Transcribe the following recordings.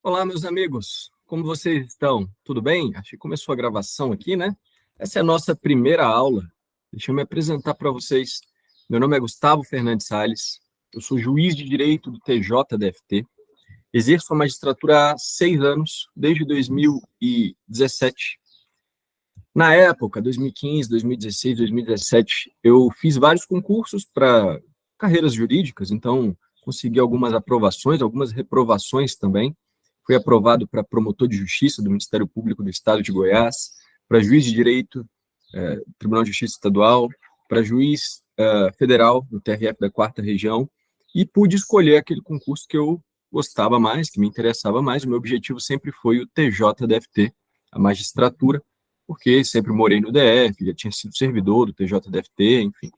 Olá, meus amigos, como vocês estão? Tudo bem? Acho que começou a gravação aqui, né? Essa é a nossa primeira aula. Deixa eu me apresentar para vocês. Meu nome é Gustavo Fernandes Salles, eu sou juiz de direito do TJDFT, exerço a magistratura há 6 anos, desde 2017. Na época, 2015, 2016, 2017, eu fiz vários concursos para carreiras jurídicas, então consegui algumas aprovações, algumas reprovações também. Fui aprovado para promotor de justiça do Ministério Público do Estado de Goiás, para juiz de direito, Tribunal de Justiça Estadual, para juiz federal do TRF da 4ª Região, e pude escolher aquele concurso que eu gostava mais, que me interessava mais. O meu objetivo sempre foi o TJDFT, a magistratura, porque sempre morei no DF, já tinha sido servidor do TJDFT, enfim.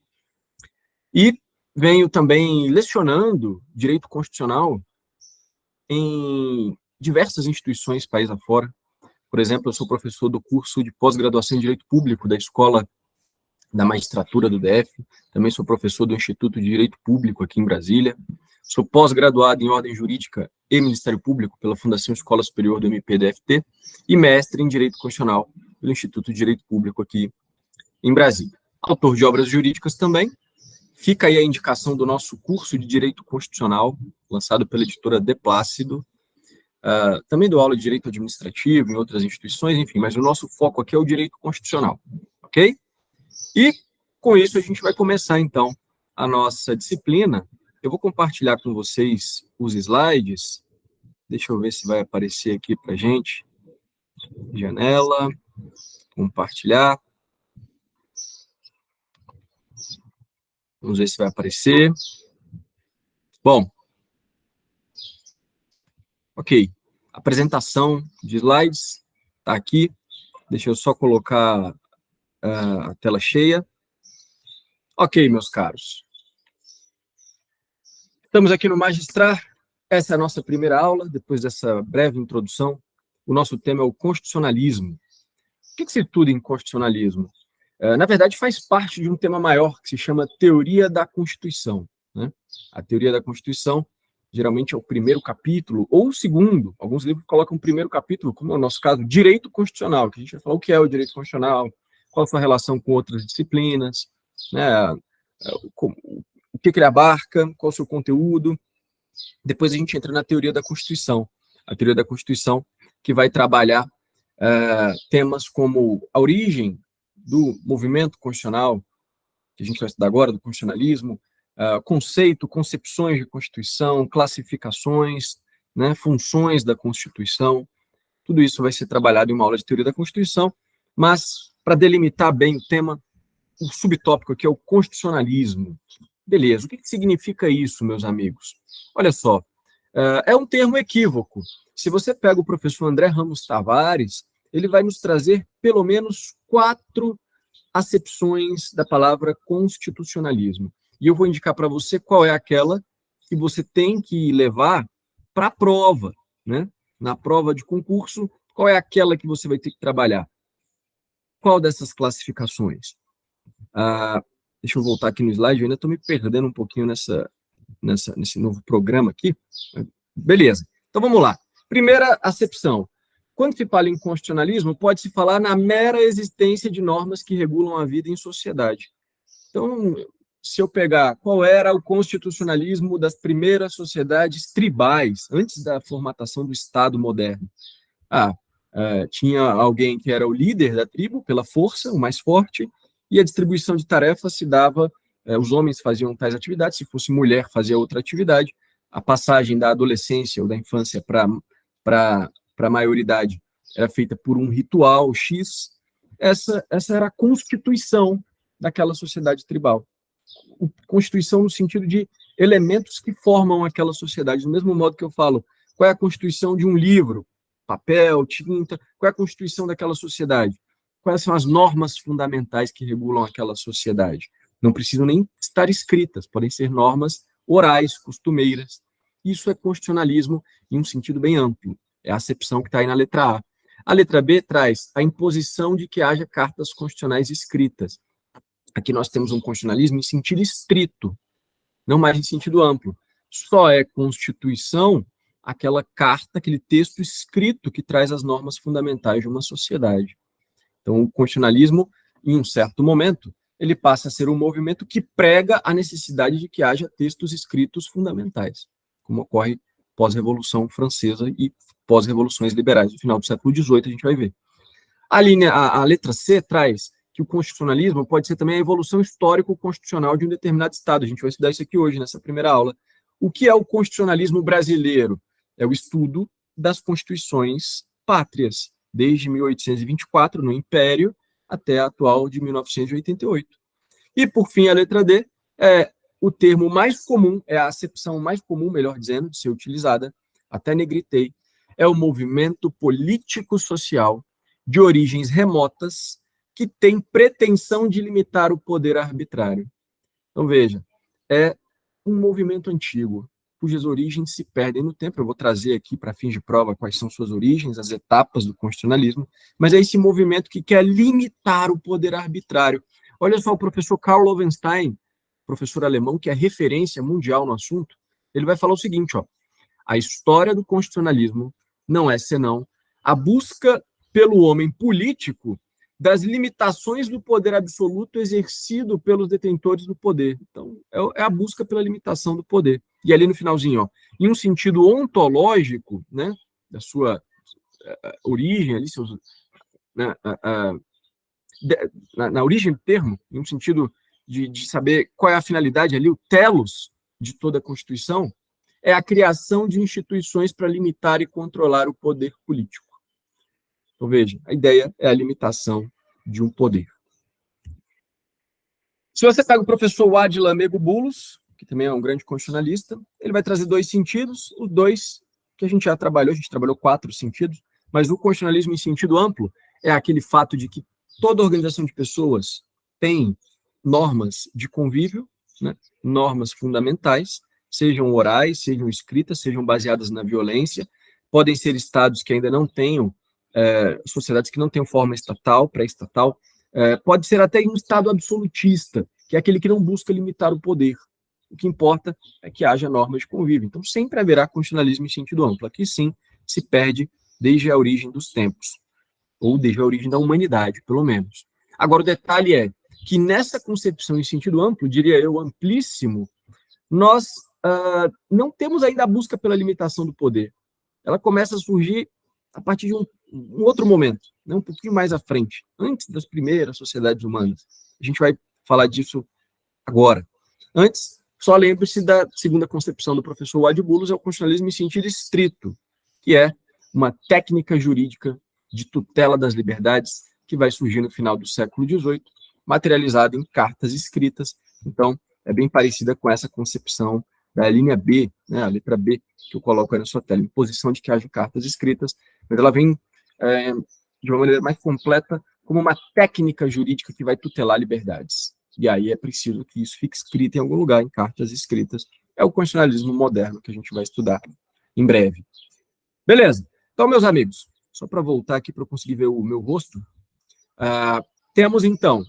E venho também lecionando direito constitucional em diversas instituições país afora. Por exemplo, eu sou professor do curso de pós-graduação em Direito Público da Escola da Magistratura do DF, também sou professor do Instituto de Direito Público aqui em Brasília, sou pós-graduado em Ordem Jurídica e Ministério Público pela Fundação Escola Superior do MPDFT e mestre em Direito Constitucional pelo Instituto de Direito Público aqui em Brasília. Autor de obras jurídicas também. Fica aí a indicação do nosso curso de Direito Constitucional, lançado pela editora De Plácido. Também dou aula de Direito Administrativo em outras instituições, enfim, mas o nosso foco aqui é o Direito Constitucional, ok? E, com isso, a gente vai começar, então, a nossa disciplina. Eu vou compartilhar com vocês os slides. Deixa eu ver se vai aparecer aqui para a gente. Janela, compartilhar. Vamos ver se vai aparecer. Bom, ok. Apresentação de slides está aqui. Deixa eu só colocar a tela cheia. Ok, meus caros. Estamos aqui no Magistrar. Essa é a nossa primeira aula, depois dessa breve introdução. O nosso tema é o constitucionalismo. O que se estuda em constitucionalismo? Na verdade, faz parte de um tema maior, que se chama Teoria da Constituição, né? A Teoria da Constituição, geralmente, é o primeiro capítulo, ou o segundo. Alguns livros colocam o primeiro capítulo, como é o nosso caso, Direito Constitucional, que a gente vai falar o que é o Direito Constitucional, qual a sua relação com outras disciplinas, né? O que ele abarca, qual o seu conteúdo. Depois a gente entra na Teoria da Constituição. A Teoria da Constituição, que vai trabalhar temas como a origem do movimento constitucional, que a gente vai estudar agora, do constitucionalismo, conceito, concepções de Constituição, classificações, né, funções da Constituição. Tudo isso vai ser trabalhado em uma aula de Teoria da Constituição, mas, para delimitar bem o tema, o subtópico aqui é o constitucionalismo. Beleza, o que significa isso, meus amigos? Olha só, é um termo equívoco. Se você pega o professor André Ramos Tavares, ele vai nos trazer pelo menos 4 acepções da palavra constitucionalismo. E eu vou indicar para você qual é aquela que você tem que levar para a prova, né? Na prova de concurso, qual é aquela que você vai ter que trabalhar? Qual dessas classificações? Deixa eu voltar aqui no slide, eu ainda estou me perdendo um pouquinho nesse novo programa aqui. Beleza, então vamos lá. Primeira acepção. Quando se fala em constitucionalismo, pode-se falar na mera existência de normas que regulam a vida em sociedade. Então, se eu pegar qual era o constitucionalismo das primeiras sociedades tribais, antes da formatação do Estado moderno. Tinha alguém que era o líder da tribo, pela força, o mais forte, e a distribuição de tarefas se dava, os homens faziam tais atividades, se fosse mulher, fazia outra atividade. A passagem da adolescência ou da infância para a maioridade era feita por um ritual X. Essa era a constituição daquela sociedade tribal. Constituição no sentido de elementos que formam aquela sociedade. Do mesmo modo que eu falo, qual é a constituição de um livro? Papel, tinta. Qual é a constituição daquela sociedade? Quais são as normas fundamentais que regulam aquela sociedade? Não precisam nem estar escritas, podem ser normas orais, costumeiras. Isso é constitucionalismo em um sentido bem amplo. É a acepção que está aí na letra A. A letra B traz a imposição de que haja cartas constitucionais escritas. Aqui nós temos um constitucionalismo em sentido estrito, não mais em sentido amplo. Só é Constituição aquela carta, aquele texto escrito que traz as normas fundamentais de uma sociedade. Então, o constitucionalismo, em um certo momento, ele passa a ser um movimento que prega a necessidade de que haja textos escritos fundamentais, como ocorre pós-Revolução Francesa e pós-revoluções liberais do final do século XVIII, a gente vai ver. A letra C traz que o constitucionalismo pode ser também a evolução histórico-constitucional de um determinado Estado. A gente vai estudar isso aqui hoje, nessa primeira aula. O que é o constitucionalismo brasileiro? É o estudo das constituições pátrias, desde 1824, no Império, até a atual de 1988. E, por fim, a letra D é o termo mais comum, é a acepção mais comum, melhor dizendo, de ser utilizada, até negritei, é o movimento político-social de origens remotas que tem pretensão de limitar o poder arbitrário. Então, veja, é um movimento antigo, cujas origens se perdem no tempo. Eu vou trazer aqui, para fins de prova, quais são suas origens, as etapas do constitucionalismo, mas é esse movimento que quer limitar o poder arbitrário. Olha só, o professor Karl Loewenstein, professor alemão, que é referência mundial no assunto, ele vai falar o seguinte, ó, a história do constitucionalismo não é senão a busca pelo homem político das limitações do poder absoluto exercido pelos detentores do poder. Então, é a busca pela limitação do poder. E ali no finalzinho, ó, em um sentido ontológico, né, da sua origem, ali, seus, né, na origem do termo, em um sentido de saber qual é a finalidade ali, o telos de toda a Constituição, é a criação de instituições para limitar e controlar o poder político. Então, veja, a ideia é a limitação de um poder. Se você pega o professor Wade Lamego Bullos, que também é um grande constitucionalista, ele vai trazer dois sentidos, os dois que a gente já trabalhou, a gente trabalhou 4 sentidos, mas o constitucionalismo em sentido amplo é aquele fato de que toda organização de pessoas tem normas de convívio, né, normas fundamentais, sejam orais, sejam escritas, sejam baseadas na violência, podem ser estados que ainda não tenham, sociedades que não tenham forma estatal, pré-estatal, pode ser até um estado absolutista, que é aquele que não busca limitar o poder. O que importa é que haja normas de convívio. Então, sempre haverá constitucionalismo em sentido amplo. Aqui, sim, se perde desde a origem dos tempos, ou desde a origem da humanidade, pelo menos. Agora, o detalhe é que nessa concepção em sentido amplo, diria eu, amplíssimo, nós não temos ainda a busca pela limitação do poder. Ela começa a surgir a partir de um outro momento, né, um pouquinho mais à frente, antes das primeiras sociedades humanas. A gente vai falar disso agora. Antes, só lembre-se da segunda concepção do professor Wade Bullos, é o constitucionalismo em sentido estrito, que é uma técnica jurídica de tutela das liberdades que vai surgir no final do século XVIII, materializada em cartas escritas. Então, é bem parecida com essa concepção da linha B, né, a letra B, que eu coloco aí na sua tela, imposição de que haja cartas escritas, mas ela vem de uma maneira mais completa como uma técnica jurídica que vai tutelar liberdades. E aí é preciso que isso fique escrito em algum lugar, em cartas escritas. É o constitucionalismo moderno que a gente vai estudar em breve. Beleza? Então, meus amigos, só para voltar aqui para eu conseguir ver o meu rosto, temos, então,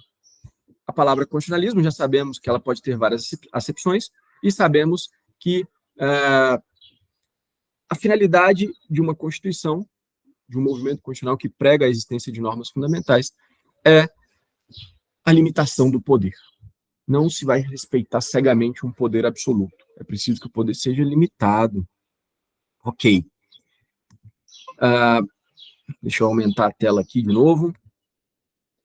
a palavra constitucionalismo, já sabemos que ela pode ter várias acepções, e sabemos que a finalidade de uma Constituição, de um movimento constitucional que prega a existência de normas fundamentais, é a limitação do poder. Não se vai respeitar cegamente um poder absoluto. É preciso que o poder seja limitado. Ok. Deixa eu aumentar a tela aqui de novo.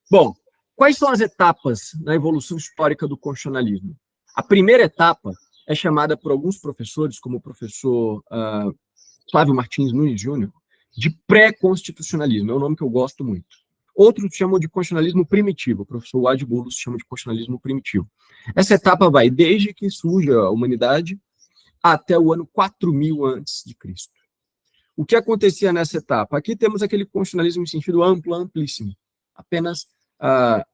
Bom, quais são as etapas na evolução histórica do constitucionalismo? A primeira etapa é chamada por alguns professores, como o professor Flávio Martins Nunes Júnior, de pré-constitucionalismo. É um nome que eu gosto muito. Outros chamam de constitucionalismo primitivo. O professor Wade Bullos chama de constitucionalismo primitivo. Essa etapa vai desde que surge a humanidade até o ano 4000 a.C. O que acontecia nessa etapa? Aqui temos aquele constitucionalismo em sentido amplo, amplíssimo. Apenas a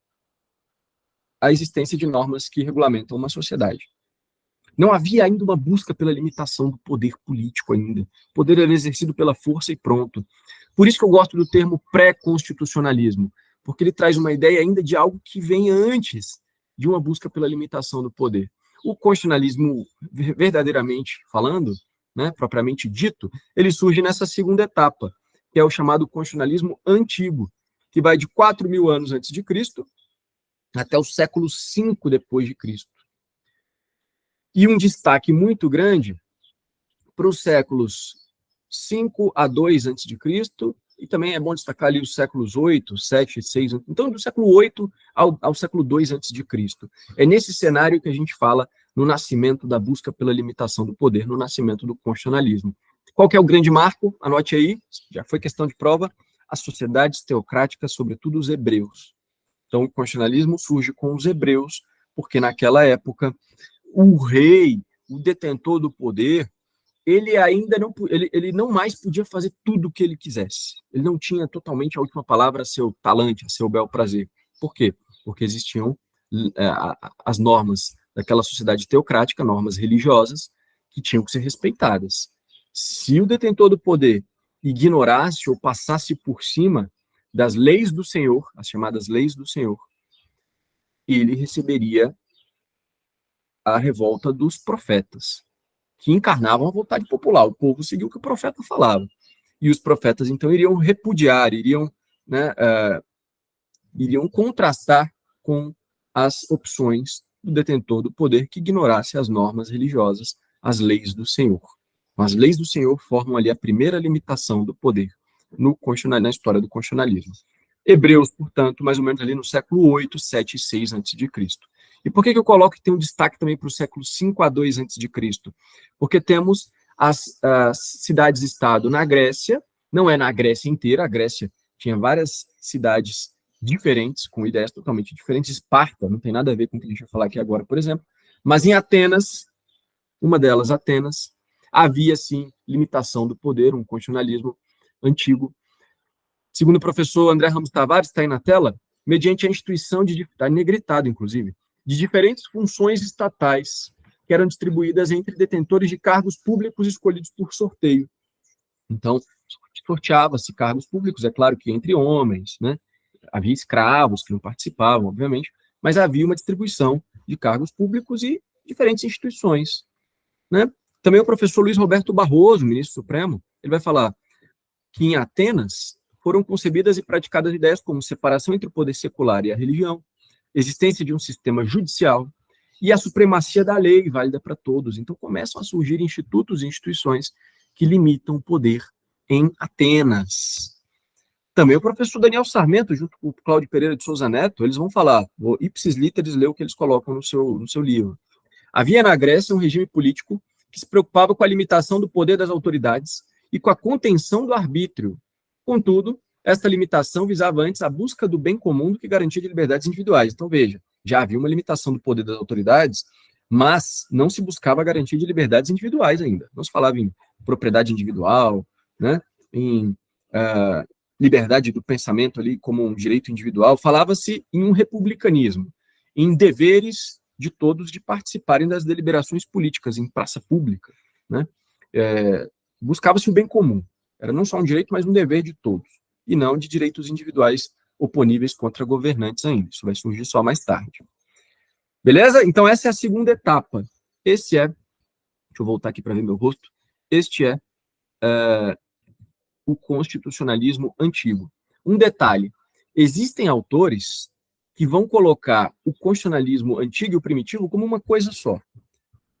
existência de normas que regulamentam uma sociedade. Não havia ainda uma busca pela limitação do poder político ainda. O poder era exercido pela força e pronto. Por isso que eu gosto do termo pré-constitucionalismo, porque ele traz uma ideia ainda de algo que vem antes de uma busca pela limitação do poder. O constitucionalismo, verdadeiramente falando, né, propriamente dito, ele surge nessa segunda etapa, que é o chamado constitucionalismo antigo, que vai de 4.000 anos antes de Cristo até o século V depois de Cristo. E um destaque muito grande para os séculos 5 a 2 antes de Cristo, e também é bom destacar ali os séculos 8, 7, 6, então do século 8 ao século 2 antes de Cristo. É nesse cenário que a gente fala no nascimento da busca pela limitação do poder, no nascimento do constitucionalismo. Qual que é o grande marco? Anote aí, já foi questão de prova, as sociedades teocráticas, sobretudo os hebreus. Então o constitucionalismo surge com os hebreus, porque naquela época o rei, o detentor do poder, ele ainda não, ele não mais podia fazer tudo o que ele quisesse. Ele não tinha totalmente a última palavra a seu talante, a seu bel prazer. Por quê? Porque existiam as normas daquela sociedade teocrática, normas religiosas, que tinham que ser respeitadas. Se o detentor do poder ignorasse ou passasse por cima das leis do Senhor, as chamadas leis do Senhor, ele receberia a revolta dos profetas, que encarnavam a vontade popular. O povo seguiu o que o profeta falava. E os profetas, então, iriam repudiar, iriam contrastar com as opções do detentor do poder que ignorasse as normas religiosas, as leis do Senhor. As leis do Senhor formam ali a primeira limitação do poder na história do constitucionalismo. Hebreus, portanto, mais ou menos ali no século 8, 7 e 6 a.C. E por que eu coloco que tem um destaque também para o século 5 a 2 a.C.? Porque temos as cidades-estado na Grécia, não é na Grécia inteira, a Grécia tinha várias cidades diferentes, com ideias totalmente diferentes. Esparta não tem nada a ver com o que a gente vai falar aqui agora, por exemplo. Mas em Atenas, uma delas, Atenas, havia, sim, limitação do poder, um constitucionalismo antigo. Segundo o professor André Ramos Tavares, está aí na tela, mediante a instituição está negritado, inclusive, de diferentes funções estatais que eram distribuídas entre detentores de cargos públicos escolhidos por sorteio. Então, sorteava-se cargos públicos, é claro que entre homens, né? Havia escravos que não participavam, obviamente, mas havia uma distribuição de cargos públicos e diferentes instituições, né? Também o professor Luiz Roberto Barroso, ministro supremo, ele vai falar que em Atenas foram concebidas e praticadas ideias como separação entre o poder secular e a religião, existência de um sistema judicial e a supremacia da lei, válida para todos. Então começam a surgir institutos e instituições que limitam o poder em Atenas. Também o professor Daniel Sarmento, junto com o Cláudio Pereira de Souza Neto, eles vão falar, o ipsis literis lê o que eles colocam no seu livro. Havia na Grécia um regime político que se preocupava com a limitação do poder das autoridades e com a contenção do arbítrio. Contudo, esta limitação visava antes a busca do bem comum do que garantia de liberdades individuais. Então, veja, já havia uma limitação do poder das autoridades, mas não se buscava a garantia de liberdades individuais ainda. Não se falava em propriedade individual, né, em liberdade do pensamento ali como um direito individual, falava-se em um republicanismo, em deveres de todos de participarem das deliberações políticas em praça pública, né? Buscava-se o bem comum. Era não só um direito, mas um dever de todos, e não de direitos individuais oponíveis contra governantes ainda. Isso vai surgir só mais tarde. Beleza? Então, essa é a segunda etapa. Deixa eu voltar aqui para ver meu rosto. Este é o constitucionalismo antigo. Um detalhe, existem autores que vão colocar o constitucionalismo antigo e o primitivo como uma coisa só.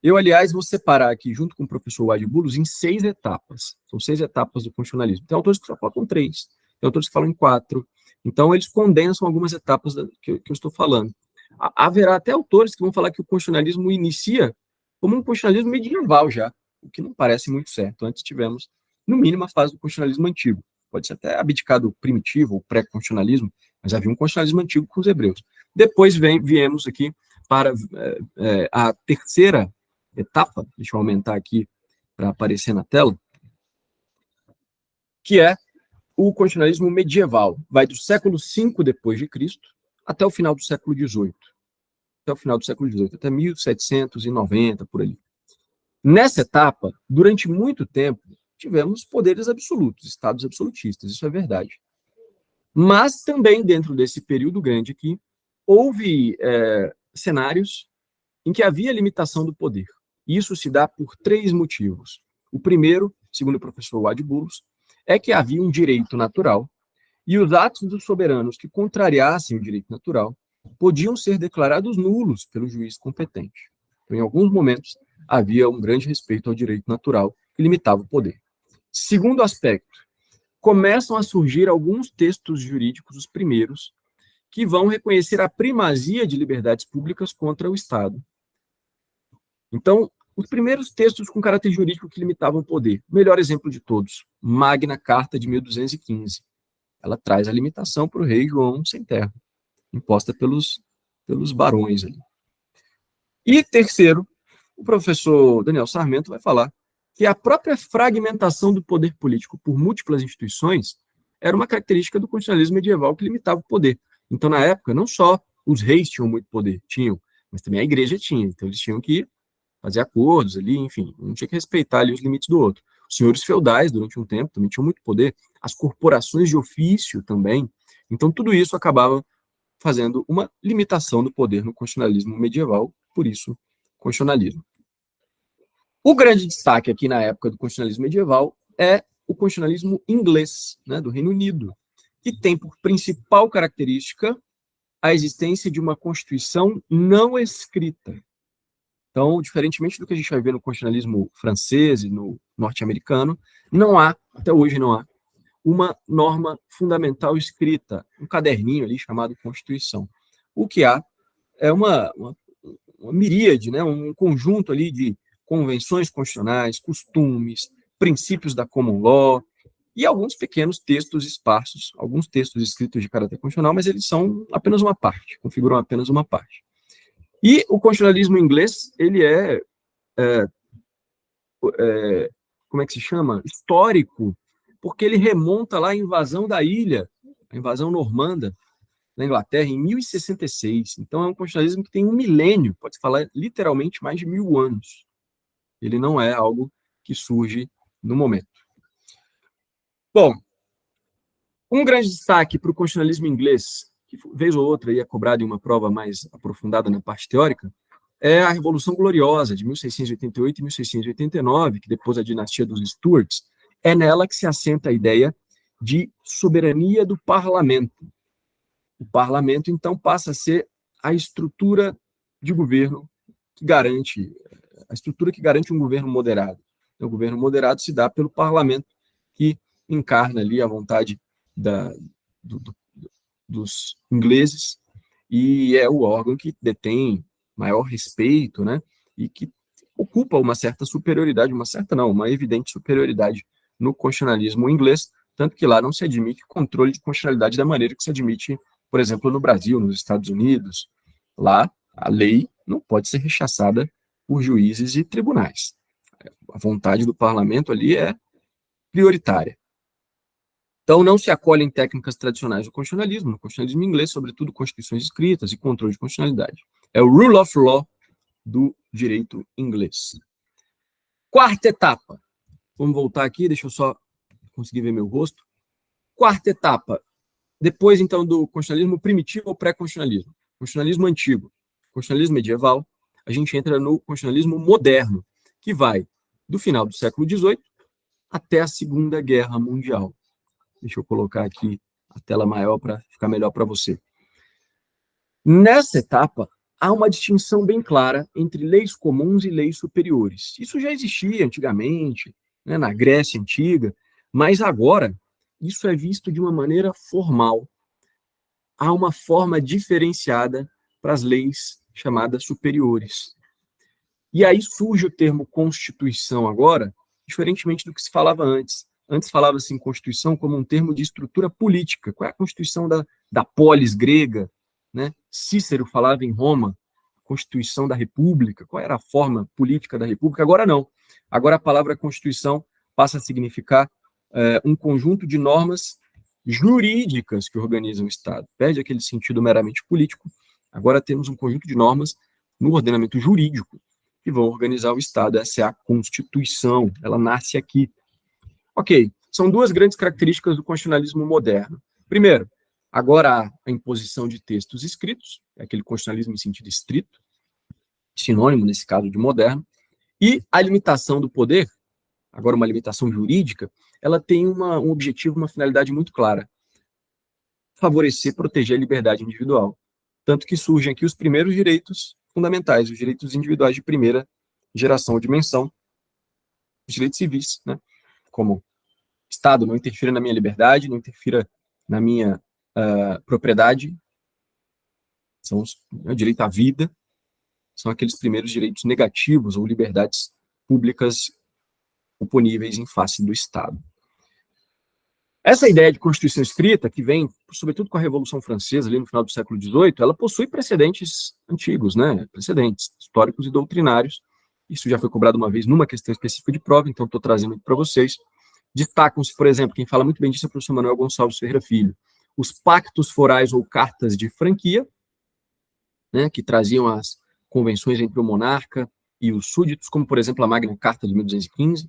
Eu, aliás, vou separar aqui, junto com o professor Wade Bulos, em 6 etapas. São 6 etapas do constitucionalismo. Tem autores que só colocam 3, tem autores que falam em 4. Então, eles condensam algumas etapas que eu estou falando. Haverá até autores que vão falar que o constitucionalismo inicia como um constitucionalismo medieval já, o que não parece muito certo. Antes tivemos, no mínimo, a fase do constitucionalismo antigo. Pode ser até abdicado primitivo ou pré-constitucionalismo, mas havia um constitucionalismo antigo com os hebreus. Depois viemos aqui para a terceira etapa, deixa eu aumentar aqui para aparecer na tela, que é o constitucionalismo medieval. Vai do século V depois de Cristo até o final do século XVIII. Até o final do século XVIII, até 1790, por ali. Nessa etapa, durante muito tempo, tivemos poderes absolutos, estados absolutistas, isso é verdade. Mas também, dentro desse período grande aqui, houve cenários em que havia limitação do poder. Isso se dá por 3 motivos. O primeiro, segundo o professor Wade Bulus, é que havia um direito natural e os atos dos soberanos que contrariassem o direito natural podiam ser declarados nulos pelo juiz competente. Então, em alguns momentos, havia um grande respeito ao direito natural que limitava o poder. Segundo aspecto, começam a surgir alguns textos jurídicos, os primeiros, que vão reconhecer a primazia de liberdades públicas contra o Estado. Então, os primeiros textos com caráter jurídico que limitavam o poder. O melhor exemplo de todos, Magna Carta de 1215. Ela traz a limitação para o rei João sem terra, imposta pelos barões ali. E terceiro, o professor Daniel Sarmento vai falar que a própria fragmentação do poder político por múltiplas instituições era uma característica do constitucionalismo medieval que limitava o poder. Então, na época, não só os reis tinham muito poder, mas também a igreja tinha. Então, eles tinham que fazer acordos ali, enfim, não tinha que respeitar ali os limites do outro. Os senhores feudais, durante um tempo, também tinham muito poder. As corporações de ofício também. Então, tudo isso acabava fazendo uma limitação do poder no constitucionalismo medieval, por isso, constitucionalismo. O grande destaque aqui na época do constitucionalismo medieval é o constitucionalismo inglês, né, do Reino Unido, que tem por principal característica a existência de uma Constituição não escrita. Então, diferentemente do que a gente vai ver no constitucionalismo francês e no norte-americano, não há, até hoje não há, uma norma fundamental escrita, um caderninho ali chamado Constituição. O que há é uma miríade, né, um conjunto ali de convenções constitucionais, costumes, princípios da common law e alguns pequenos textos esparsos, alguns textos escritos de caráter constitucional, mas eles são apenas uma parte, configuram apenas uma parte. E o constitucionalismo inglês, ele como é que se chama? Histórico, porque ele remonta lá à invasão da ilha, a invasão normanda na Inglaterra, em 1066. Então, é um constitucionalismo que tem um milênio, pode falar literalmente mais de 1000 anos. Ele não é algo que surge no momento. Bom, um grande destaque para o constitucionalismo inglês, que vez ou outra é cobrado em uma prova mais aprofundada na parte teórica, é a Revolução Gloriosa, de 1688 e 1689, que depois da dinastia dos Stuarts, é nela que se assenta a ideia de soberania do parlamento. O parlamento, então, passa a ser a estrutura de governo que garante um governo moderado. O governo moderado se dá pelo parlamento, que encarna ali a vontade dos ingleses e é o órgão que detém maior respeito, né, e que ocupa uma certa superioridade, uma evidente superioridade no constitucionalismo inglês, tanto que lá não se admite controle de constitucionalidade da maneira que se admite, por exemplo, no Brasil, nos Estados Unidos. Lá, a lei não pode ser rechaçada por juízes e tribunais. A vontade do parlamento ali é prioritária. Então, não se acolhem técnicas tradicionais do constitucionalismo, no constitucionalismo inglês, sobretudo constituições escritas e controle de constitucionalidade. É o rule of law do direito inglês. Quarta etapa. Vamos voltar aqui, deixa eu só conseguir ver meu rosto. Quarta etapa. Depois, então, do constitucionalismo primitivo ao pré-constitucionalismo. Constitucionalismo antigo, constitucionalismo medieval, a gente entra no constitucionalismo moderno, que vai do final do século XVIII até a Segunda Guerra Mundial. Deixa eu colocar aqui a tela maior para ficar melhor para você. Nessa etapa, há uma distinção bem clara entre leis comuns e leis superiores. Isso já existia antigamente, né, na Grécia Antiga, mas agora isso é visto de uma maneira formal. Há uma forma diferenciada para as leis chamadas superiores. E aí surge o termo Constituição agora, diferentemente do que se falava antes. Antes falava-se em Constituição como um termo de estrutura política. Qual é a Constituição da polis grega? Né? Cícero falava em Roma, Constituição da República. Qual era a forma política da República? Agora não. Agora a palavra Constituição passa a significar um conjunto de normas jurídicas que organizam o Estado. Perde aquele sentido meramente político. Agora temos um conjunto de normas no ordenamento jurídico que vão organizar o Estado. Essa é a Constituição. Ela nasce aqui. Ok, são duas grandes características do constitucionalismo moderno. Primeiro, agora há a imposição de textos escritos, é aquele constitucionalismo em sentido estrito, sinônimo, nesse caso, de moderno, e a limitação do poder, agora uma limitação jurídica, ela tem um objetivo, uma finalidade muito clara: favorecer, proteger a liberdade individual. Tanto que surgem aqui os primeiros direitos fundamentais, os direitos individuais de primeira geração ou dimensão, os direitos civis, né? Como Estado não interfira na minha liberdade, não interfira na minha propriedade, são o direito à vida, são aqueles primeiros direitos negativos ou liberdades públicas oponíveis em face do Estado. Essa ideia de Constituição escrita, que vem, sobretudo com a Revolução Francesa, ali no final do século XVIII, ela possui precedentes antigos, né? Precedentes históricos e doutrinários. Isso já foi cobrado uma vez numa questão específica de prova, então estou trazendo aqui para vocês. Destacam-se, por exemplo, quem fala muito bem disso é o professor Manuel Gonçalves Ferreira Filho, os pactos forais ou cartas de franquia, né, que traziam as convenções entre o monarca e os súditos, como, por exemplo, a Magna Carta de 1215.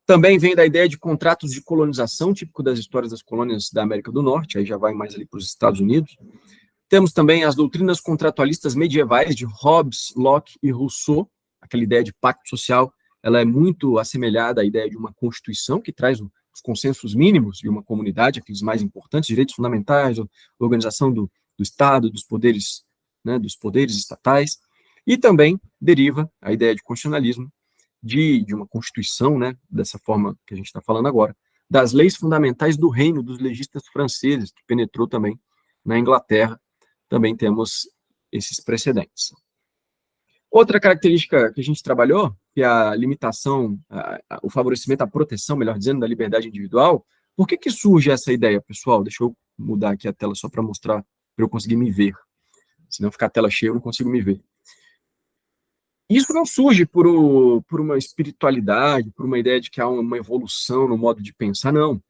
Também vem da ideia de contratos de colonização, típico das histórias das colônias da América do Norte, aí já vai mais ali para os Estados Unidos. Temos também as doutrinas contratualistas medievais de Hobbes, Locke e Rousseau. Aquela ideia de pacto social, ela é muito assemelhada à ideia de uma constituição, que traz os consensos mínimos de uma comunidade, aqueles mais importantes, direitos fundamentais, a organização do Estado, dos poderes, né, dos poderes estatais. E também deriva a ideia de constitucionalismo, de uma constituição, né, dessa forma que a gente está falando agora, das leis fundamentais do reino dos legistas franceses, que penetrou também na Inglaterra. Também temos esses precedentes. Outra característica que a gente trabalhou, que é a limitação, o favorecimento, a proteção, melhor dizendo, da liberdade individual. Por que surge essa ideia, pessoal? Deixa eu mudar aqui a tela só para mostrar, para eu conseguir me ver. Se não ficar a tela cheia, eu não consigo me ver. Isso não surge por uma espiritualidade, por uma ideia de que há uma evolução no modo de pensar, não.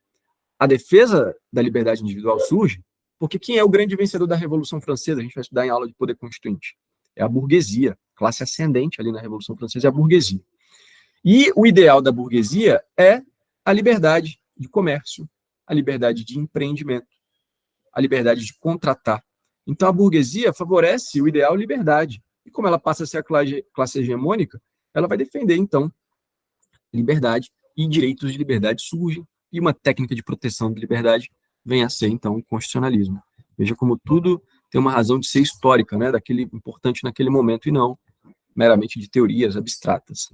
A defesa da liberdade individual surge porque quem é o grande vencedor da Revolução Francesa? A gente vai estudar em aula de poder constituinte. É a burguesia, classe ascendente ali na Revolução Francesa é a burguesia. E o ideal da burguesia é a liberdade de comércio, a liberdade de empreendimento, a liberdade de contratar. Então a burguesia favorece o ideal liberdade. E como ela passa a ser a classe hegemônica, ela vai defender, então, liberdade, e direitos de liberdade surgem, e uma técnica de proteção de liberdade vem a ser, então, o constitucionalismo. Veja como tudo tem uma razão de ser histórica, né, daquele importante naquele momento, e não meramente de teorias abstratas.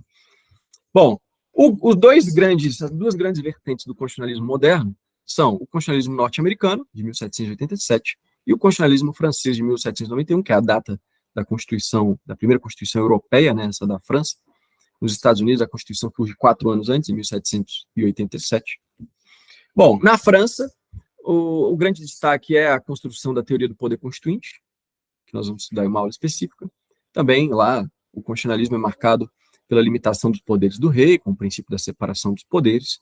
Bom, as duas grandes vertentes do constitucionalismo moderno são o constitucionalismo norte-americano, de 1787, e o constitucionalismo francês, de 1791, que é a data da Constituição, da primeira Constituição Europeia, né, essa da França. Nos Estados Unidos, a Constituição surge 4 anos antes, em 1787. Bom, na França, o grande destaque é a construção da teoria do poder constituinte, que nós vamos estudar em uma aula específica. Também lá, o constitucionalismo é marcado pela limitação dos poderes do rei, com o princípio da separação dos poderes.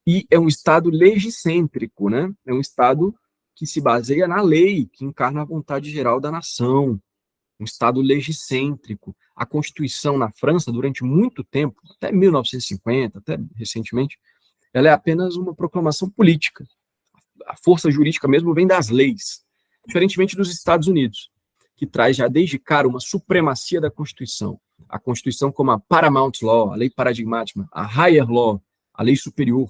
E é um Estado legicêntrico, né? É um Estado que se baseia na lei, que encarna a vontade geral da nação. Um Estado legicêntrico. A Constituição na França, durante muito tempo, até 1950, até recentemente, ela é apenas uma proclamação política. A força jurídica mesmo vem das leis, diferentemente dos Estados Unidos, que traz já desde cara uma supremacia da Constituição. A Constituição como a paramount law, a lei paradigmática, a higher law, a lei superior,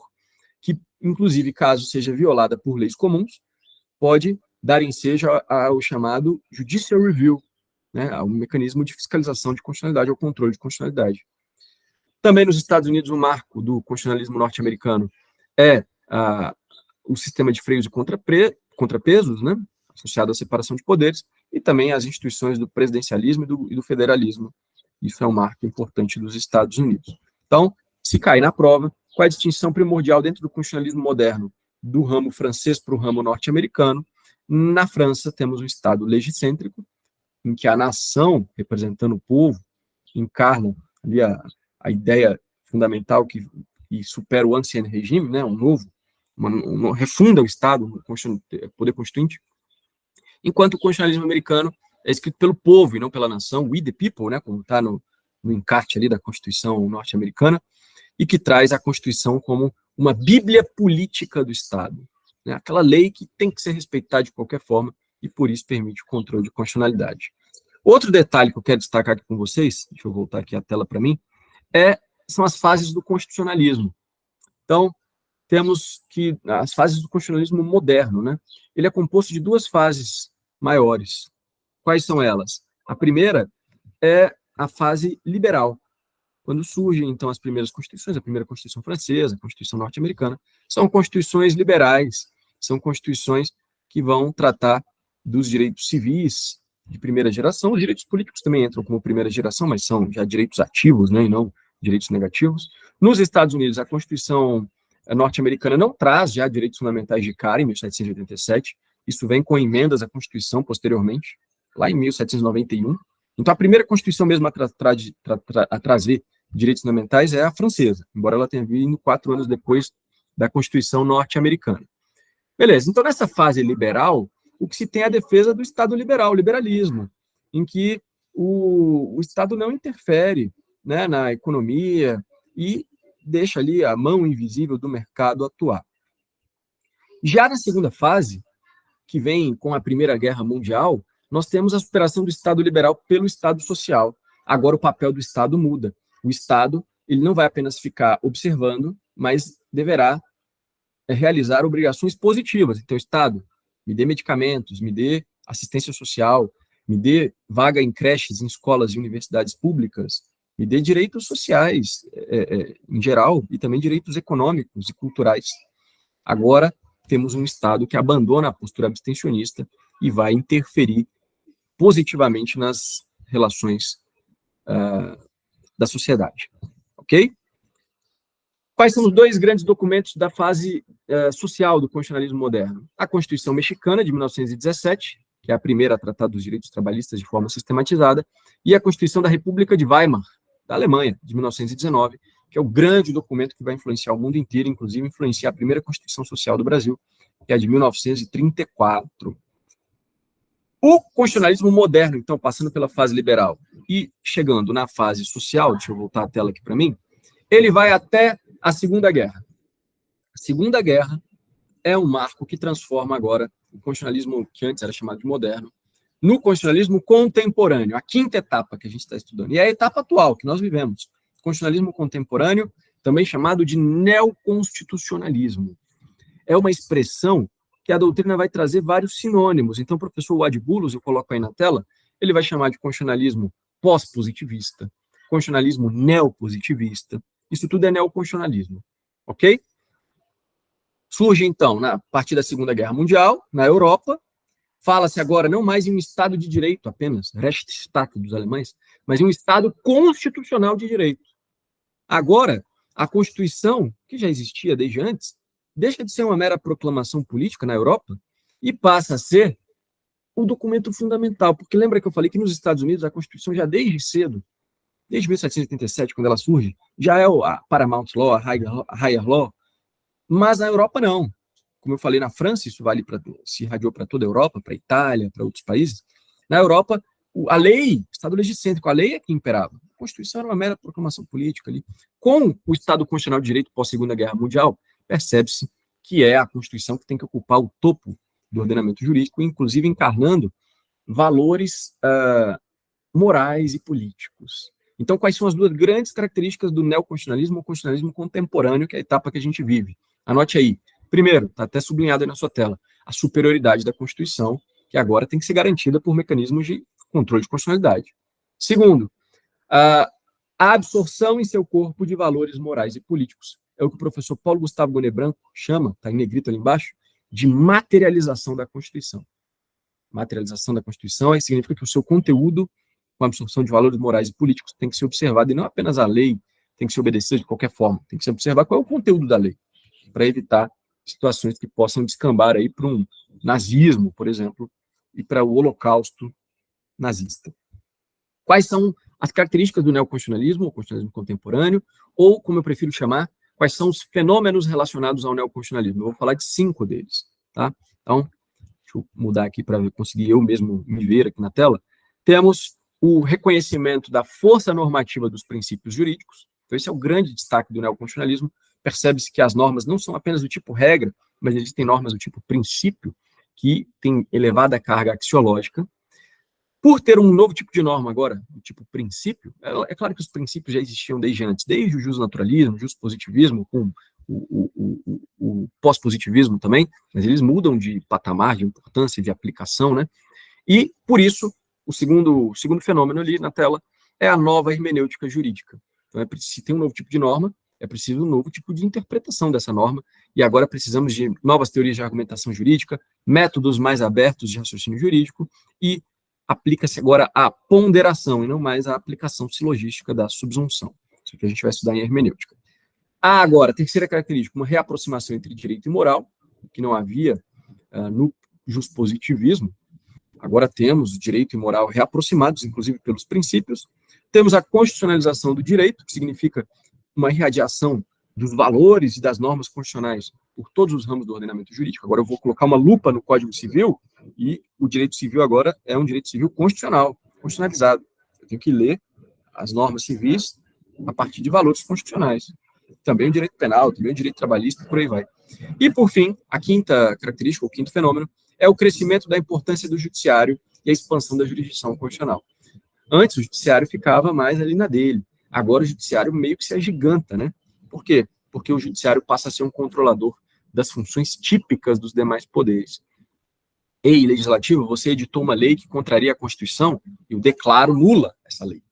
que, inclusive, caso seja violada por leis comuns, pode dar ensejo ao chamado judicial review, né, ao mecanismo de fiscalização de constitucionalidade, ao controle de constitucionalidade. Também nos Estados Unidos, o marco do constitucionalismo norte-americano é o sistema de freios e contrapesos, né, associado à separação de poderes, e também as instituições do presidencialismo e do federalismo. Isso é um marco importante dos Estados Unidos. Então, se cair na prova, qual é a distinção primordial dentro do constitucionalismo moderno do ramo francês para o ramo norte-americano? Na França, temos um Estado legicêntrico, em que a nação, representando o povo, encarna ali a ideia fundamental que supera o ancien regime, né, refunda o Estado, o poder constituinte, enquanto o constitucionalismo americano é escrito pelo povo e não pela nação, we the people, né, como está no encarte ali da Constituição norte-americana, e que traz a Constituição como uma bíblia política do Estado, né, aquela lei que tem que ser respeitada de qualquer forma, e por isso permite o controle de constitucionalidade. Outro detalhe que eu quero destacar aqui com vocês, deixa eu voltar aqui a tela para mim, é são as fases do constitucionalismo. Então, temos que as fases do constitucionalismo moderno, né? Ele é composto de duas fases maiores. Quais são elas? A primeira é a fase liberal, quando surgem, então, as primeiras constituições, a primeira Constituição Francesa, a Constituição Norte-Americana, são constituições liberais, são constituições que vão tratar dos direitos civis de primeira geração. Os direitos políticos também entram como primeira geração, mas são já direitos ativos, né, e não direitos negativos. Nos Estados Unidos, a Constituição norte-americana não traz já direitos fundamentais de cara, em 1787, isso vem com emendas à Constituição posteriormente, lá em 1791. Então, a primeira Constituição mesmo a trazer direitos fundamentais é a francesa, embora ela tenha vindo 4 anos depois da Constituição norte-americana. Beleza, então nessa fase liberal, o que se tem é a defesa do Estado liberal, o liberalismo, em que o Estado não interfere, né, na economia e deixa ali a mão invisível do mercado atuar. Já na segunda fase, que vem com a Primeira Guerra Mundial, nós temos a superação do Estado liberal pelo Estado social. Agora o papel do Estado muda. O Estado, ele não vai apenas ficar observando, mas deverá realizar obrigações positivas. Então, Estado, me dê medicamentos, me dê assistência social, me dê vaga em creches, em escolas e universidades públicas, me dê direitos sociais, em geral, e também direitos econômicos e culturais. Agora, temos um Estado que abandona a postura abstencionista e vai interferir positivamente nas relações da sociedade. Ok? Quais são os dois grandes documentos da fase social do constitucionalismo moderno? A Constituição Mexicana, de 1917, que é a primeira a tratar dos direitos trabalhistas de forma sistematizada, e a Constituição da República de Weimar, da Alemanha, de 1919, que é o grande documento que vai influenciar o mundo inteiro, inclusive influenciar a primeira Constituição Social do Brasil, que é a de 1934. O constitucionalismo moderno, então, passando pela fase liberal e chegando na fase social, deixa eu voltar a tela aqui para mim, ele vai até a Segunda Guerra. A Segunda Guerra é um marco que transforma agora o constitucionalismo, que antes era chamado de moderno, no constitucionalismo contemporâneo, a quinta etapa que a gente está estudando. E é a etapa atual que nós vivemos. Constitucionalismo contemporâneo, também chamado de neoconstitucionalismo. É uma expressão que a doutrina vai trazer vários sinônimos. Então, o professor Wade Bullos, eu coloco aí na tela, ele vai chamar de constitucionalismo pós-positivista, constitucionalismo neopositivista. Isso tudo é neoconstitucionalismo, ok? Surge, então, a partir da Segunda Guerra Mundial, na Europa, fala-se agora não mais em um Estado de direito apenas, Rechtsstaat dos alemães, mas em um Estado constitucional de direito. Agora, a Constituição, que já existia desde antes, deixa de ser uma mera proclamação política na Europa e passa a ser o documento fundamental, porque lembra que eu falei que nos Estados Unidos a Constituição já desde cedo, desde 1787, quando ela surge, já é a Paramount Law, a Higher Law, mas na Europa não. Como eu falei, na França, isso se irradiou para toda a Europa, para a Itália, para outros países. Na Europa, a lei, o Estado legiscêntrico, a lei é que imperava. A Constituição era uma mera proclamação política ali. Com o Estado constitucional de direito pós-Segunda Guerra Mundial, percebe-se que é a Constituição que tem que ocupar o topo do ordenamento jurídico, inclusive encarnando valores morais e políticos. Então, quais são as duas grandes características do neoconstitucionalismo ou constitucionalismo contemporâneo, que é a etapa que a gente vive? Anote aí. Primeiro, está até sublinhado aí na sua tela, a superioridade da Constituição, que agora tem que ser garantida por mecanismos de controle de constitucionalidade. Segundo, a absorção em seu corpo de valores morais e políticos. É o que o professor Paulo Gustavo Gonet Branco chama, está em negrito ali embaixo, de materialização da Constituição. Materialização da Constituição significa que o seu conteúdo, com a absorção de valores morais e políticos, tem que ser observado, e não apenas a lei tem que ser obedecida de qualquer forma, tem que se observar qual é o conteúdo da lei, para evitar situações que possam descambar aí para um nazismo, por exemplo, e para o holocausto nazista. Quais são as características do neoconstitucionalismo, ou constitucionalismo contemporâneo, ou, como eu prefiro chamar, quais são os fenômenos relacionados ao neoconstitucionalismo? Eu vou falar de 5 deles, tá? Então, deixa eu mudar aqui para conseguir eu mesmo me ver aqui na tela. Temos o reconhecimento da força normativa dos princípios jurídicos. Então, esse é o grande destaque do neoconstitucionalismo. Percebe-se que as normas não são apenas do tipo regra, mas existem normas do tipo princípio, que tem elevada carga axiológica. Por ter um novo tipo de norma agora, o tipo princípio, é claro que os princípios já existiam desde antes, desde o justnaturalismo, o justpositivismo, com o pós-positivismo também, mas eles mudam de patamar, de importância, de aplicação, né? E, por isso, o segundo fenômeno ali na tela é a nova hermenêutica jurídica. Então, se tem um novo tipo de norma, é preciso um novo tipo de interpretação dessa norma, e agora precisamos de novas teorias de argumentação jurídica, métodos mais abertos de raciocínio jurídico, e aplica-se agora a ponderação, e não mais a aplicação silogística da subsunção. Isso que a gente vai estudar em hermenêutica. Há agora, terceira característica, uma reaproximação entre direito e moral, que não havia no justpositivismo. Agora temos direito e moral reaproximados, inclusive pelos princípios. Temos a constitucionalização do direito, que significa uma irradiação dos valores e das normas constitucionais por todos os ramos do ordenamento jurídico. Agora eu vou colocar uma lupa no Código Civil, e o direito civil agora é um direito civil constitucional, constitucionalizado. Eu tenho que ler as normas civis a partir de valores constitucionais. Também o direito penal, também o direito trabalhista, por aí vai. E, por fim, a quinta característica, o quinto fenômeno, é o crescimento da importância do judiciário e a expansão da jurisdição constitucional. Antes, o judiciário ficava mais ali na dele. Agora, o judiciário meio que se agiganta, né? Por quê? Porque o judiciário passa a ser um controlador das funções típicas dos demais poderes. Ei, legislativo, você editou uma lei que contraria a Constituição, eu declaro nula essa lei.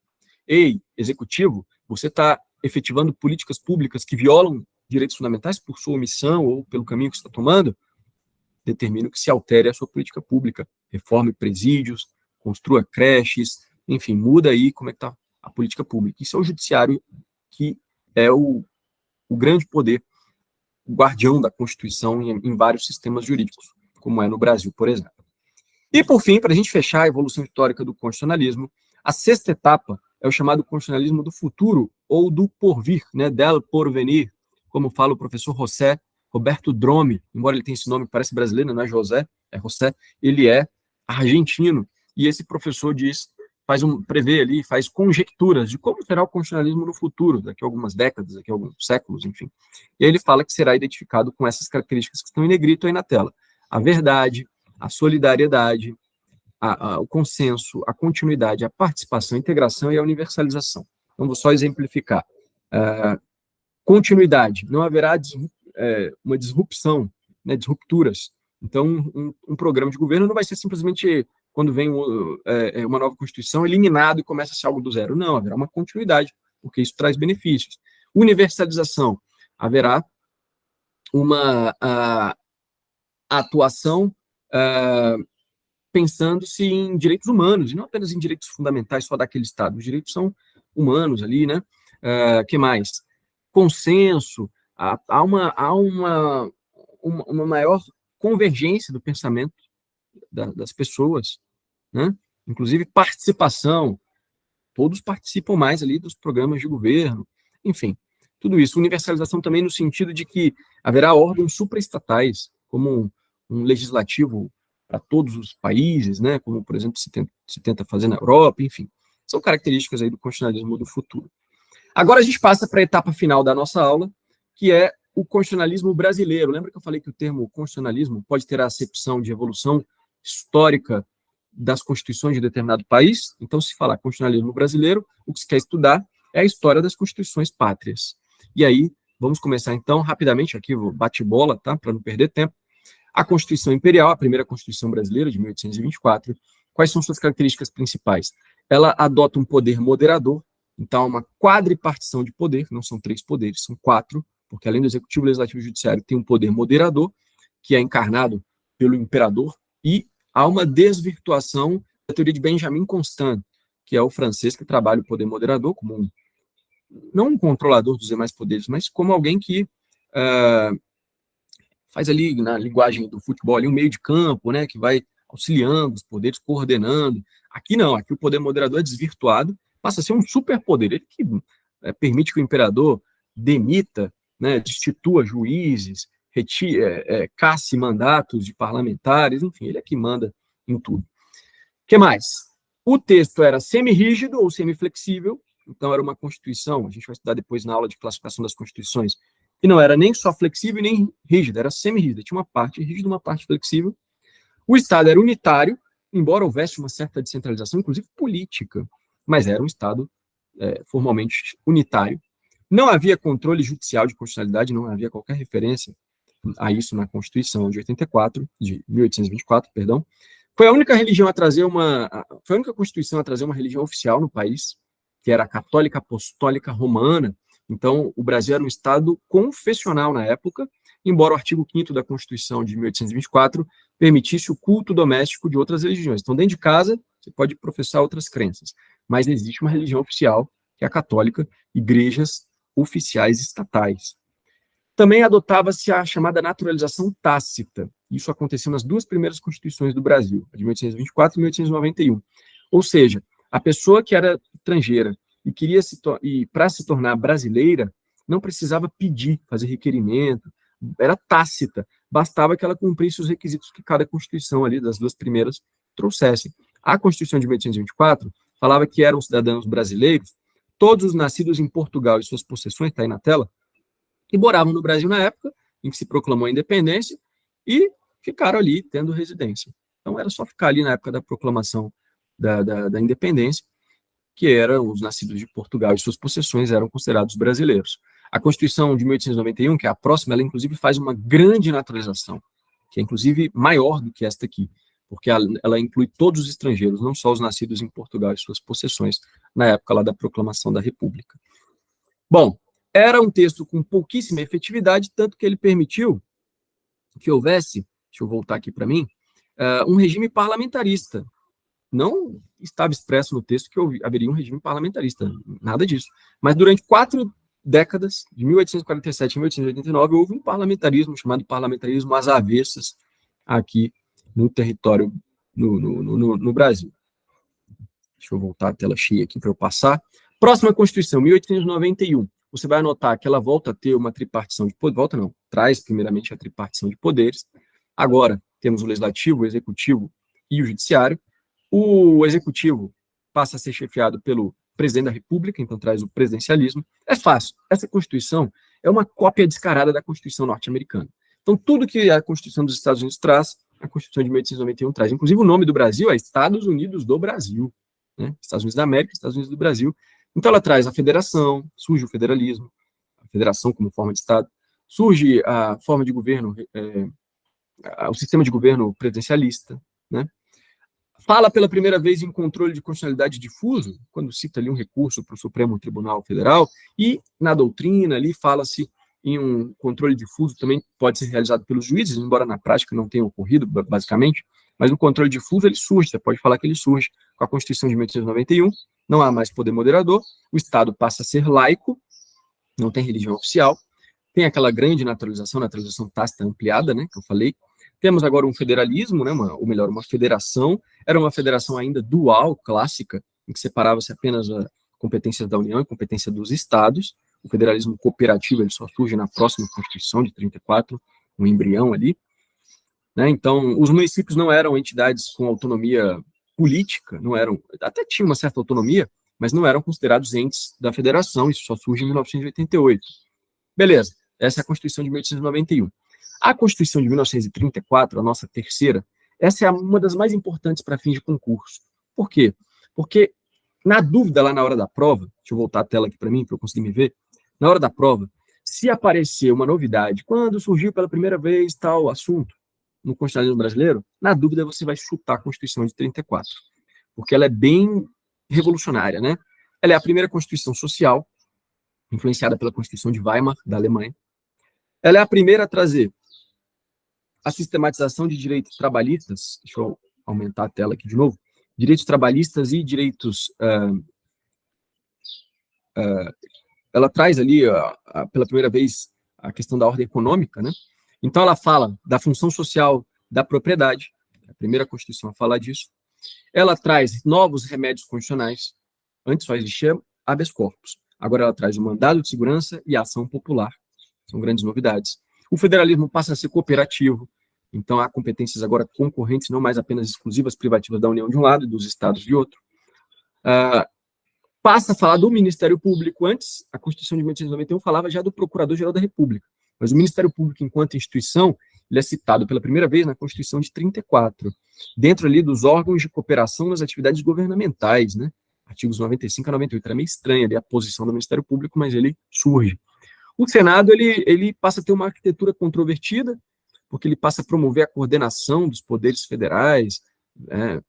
Ei, executivo, você está efetivando políticas públicas que violam direitos fundamentais por sua omissão ou pelo caminho que está tomando, determino que se altere a sua política pública, reforme presídios, construa creches, enfim, muda aí como é que está a política pública. Isso é o judiciário, que é o grande poder, o guardião da Constituição em vários sistemas jurídicos, como é no Brasil, por exemplo. E, por fim, para a gente fechar a evolução histórica do constitucionalismo, a sexta etapa é o chamado constitucionalismo do futuro, ou do porvir, né, del porvenir, como fala o professor Roberto Drome, embora ele tenha esse nome que parece brasileiro, não é José, é José, ele é argentino, e esse professor prevê ali, faz conjecturas de como será o constitucionalismo no futuro, daqui a algumas décadas, daqui a alguns séculos, enfim. E aí ele fala que será identificado com essas características que estão em negrito aí na tela: a verdade, a solidariedade, o consenso, a continuidade, a participação, a integração e a universalização. Então, vou só exemplificar. Continuidade, não haverá uma disrupção, né, disrupturas. Então, um programa de governo não vai ser simplesmente, quando vem uma nova Constituição, eliminado e começa a ser algo do zero. Não, haverá uma continuidade, porque isso traz benefícios. Universalização, haverá uma atuação pensando-se em direitos humanos, e não apenas em direitos fundamentais só daquele Estado. Os direitos são humanos ali, né? Que mais? Consenso, há uma maior convergência do pensamento das pessoas, né? Inclusive participação, todos participam mais ali dos programas de governo, enfim, tudo isso. Universalização também no sentido de que haverá órgãos supraestatais, como um legislativo para todos os países, né? Como, por exemplo, se tenta fazer na Europa, enfim. São características aí do constitucionalismo do futuro. Agora a gente passa para a etapa final da nossa aula, que é o constitucionalismo brasileiro. Lembra que eu falei que o termo constitucionalismo pode ter a acepção de evolução histórica das constituições de determinado país? Então, se falar constitucionalismo brasileiro, o que se quer estudar é a história das constituições pátrias. E aí, vamos começar então, rapidamente, aqui vou bate-bola, tá? Para não perder tempo. A Constituição Imperial, a primeira Constituição brasileira, de 1824, quais são suas características principais? Ela adota um poder moderador, então uma quadripartição de poder, não são 3 poderes, são 4, porque além do Executivo, Legislativo e Judiciário, tem um poder moderador, que é encarnado pelo imperador, e há uma desvirtuação da teoria de Benjamin Constant, que é o francês que trabalha o poder moderador como não um controlador dos demais poderes, mas como alguém que faz ali, na linguagem do futebol, ali, um meio de campo, né, que vai auxiliando os poderes, coordenando. Aqui não, aqui o poder moderador é desvirtuado, passa a ser um superpoder, ele que permite que o imperador demita, né, destitua juízes, casse mandatos de parlamentares, enfim, ele é que manda em tudo. O que mais? O texto era semi-rígido ou semi-flexível, então era uma constituição, a gente vai estudar depois na aula de classificação das constituições, e não era nem só flexível nem rígida, era semi-rígida, tinha uma parte rígida e uma parte flexível. O Estado era unitário, embora houvesse uma certa descentralização, inclusive política, mas era um Estado formalmente unitário. Não havia controle judicial de constitucionalidade, não havia qualquer referência a isso na Constituição de 84, de 1824, perdão. Foi a única religião a trazer foi a única Constituição a trazer uma religião oficial no país, que era a Católica Apostólica Romana. Então, o Brasil era um Estado confessional na época, embora o artigo 5º da Constituição de 1824 permitisse o culto doméstico de outras religiões. Então, dentro de casa, você pode professar outras crenças, mas existe uma religião oficial, que é a católica, igrejas oficiais estatais. Também adotava-se a chamada naturalização tácita. Isso aconteceu nas duas primeiras constituições do Brasil, a de 1824 e 1891. Ou seja, a pessoa que era estrangeira e para se tornar brasileira, não precisava pedir, fazer requerimento, era tácita, bastava que ela cumprisse os requisitos que cada constituição ali das duas primeiras trouxesse. A Constituição de 1824 falava que eram cidadãos brasileiros, todos os nascidos em Portugal e suas possessões, está aí na tela, que moravam no Brasil na época em que se proclamou a independência e ficaram ali tendo residência. Então, era só ficar ali na época da proclamação da independência, que eram os nascidos de Portugal e suas possessões eram considerados brasileiros. A Constituição de 1891, que é a próxima, ela inclusive faz uma grande naturalização, que é inclusive maior do que esta aqui, porque ela inclui todos os estrangeiros, não só os nascidos em Portugal e suas possessões, na época lá da proclamação da República. Bom, era um texto com pouquíssima efetividade, tanto que ele permitiu que houvesse, deixa eu voltar aqui para mim, um regime parlamentarista. Não estava expresso no texto que haveria um regime parlamentarista, nada disso. Mas durante 4 décadas, de 1847 a 1889, houve um parlamentarismo chamado parlamentarismo às avessas aqui no território, no Brasil. Deixa eu voltar a tela cheia aqui para eu passar. Próxima Constituição, 1891. Você vai anotar que ela volta a ter uma tripartição de poderes, volta não, traz primeiramente a tripartição de poderes. Agora temos o Legislativo, o Executivo e o Judiciário. O Executivo passa a ser chefiado pelo Presidente da República, então traz o presidencialismo. É fácil, essa Constituição é uma cópia descarada da Constituição norte-americana. Então tudo que a Constituição dos Estados Unidos traz, a Constituição de 1891 traz. Inclusive o nome do Brasil é Estados Unidos do Brasil, né? Estados Unidos da América, Estados Unidos do Brasil. Então, ela traz a federação, surge o federalismo, a federação como forma de Estado, surge a forma de governo, o sistema de governo presidencialista, né? Fala pela primeira vez em controle de constitucionalidade difuso, quando cita ali um recurso para o Supremo Tribunal Federal, e na doutrina ali fala-se em um controle difuso, também pode ser realizado pelos juízes, embora na prática não tenha ocorrido, basicamente, mas o controle difuso ele surge, você pode falar que ele surge com a Constituição de 1891, não há mais poder moderador, o Estado passa a ser laico, não tem religião oficial, tem aquela grande naturalização tácita ampliada, né, que eu falei. Temos agora um federalismo, né, ou melhor, uma federação. Era uma federação ainda dual, clássica, em que separava-se apenas a competência da União e competência dos Estados. O federalismo cooperativo ele só surge na próxima Constituição de 34, um embrião ali. Né, então, os municípios não eram entidades com autonomia política, não eram, até tinham uma certa autonomia, mas não eram considerados entes da federação, isso só surge em 1988. Beleza, essa é a Constituição de 1891. A Constituição de 1934, a nossa terceira, essa é uma das mais importantes para fins de concurso. Por quê? Porque, na dúvida, lá na hora da prova, deixa eu voltar a tela aqui para mim, para eu conseguir me ver, na hora da prova, se aparecer uma novidade, quando surgiu pela primeira vez tal assunto, no constitucionalismo brasileiro, na dúvida você vai chutar a Constituição de 34, porque ela é bem revolucionária, né? Ela é a primeira Constituição social, influenciada pela Constituição de Weimar, da Alemanha. Ela é a primeira a trazer a sistematização de direitos trabalhistas, deixa eu aumentar a tela aqui de novo, direitos trabalhistas e direitos... ela traz ali, pela primeira vez, a questão da ordem econômica, né? Então, ela fala da função social da propriedade, a primeira Constituição a falar disso. Ela traz novos remédios constitucionais, antes só existia habeas corpus. Agora ela traz o mandado de segurança e a ação popular, são grandes novidades. O federalismo passa a ser cooperativo, então há competências agora concorrentes, não mais apenas exclusivas, privativas da União de um lado e dos estados de outro. Passa a falar do Ministério Público. Antes, a Constituição de 1891 falava já do Procurador-Geral da República, mas o Ministério Público, enquanto instituição, ele é citado pela primeira vez na Constituição de 34, dentro ali dos órgãos de cooperação nas atividades governamentais, né? Artigos 95 a 98. Era meio estranha ali a posição do Ministério Público, mas ele surge. O Senado, ele passa a ter uma arquitetura controvertida, porque ele passa a promover a coordenação dos poderes federais, né?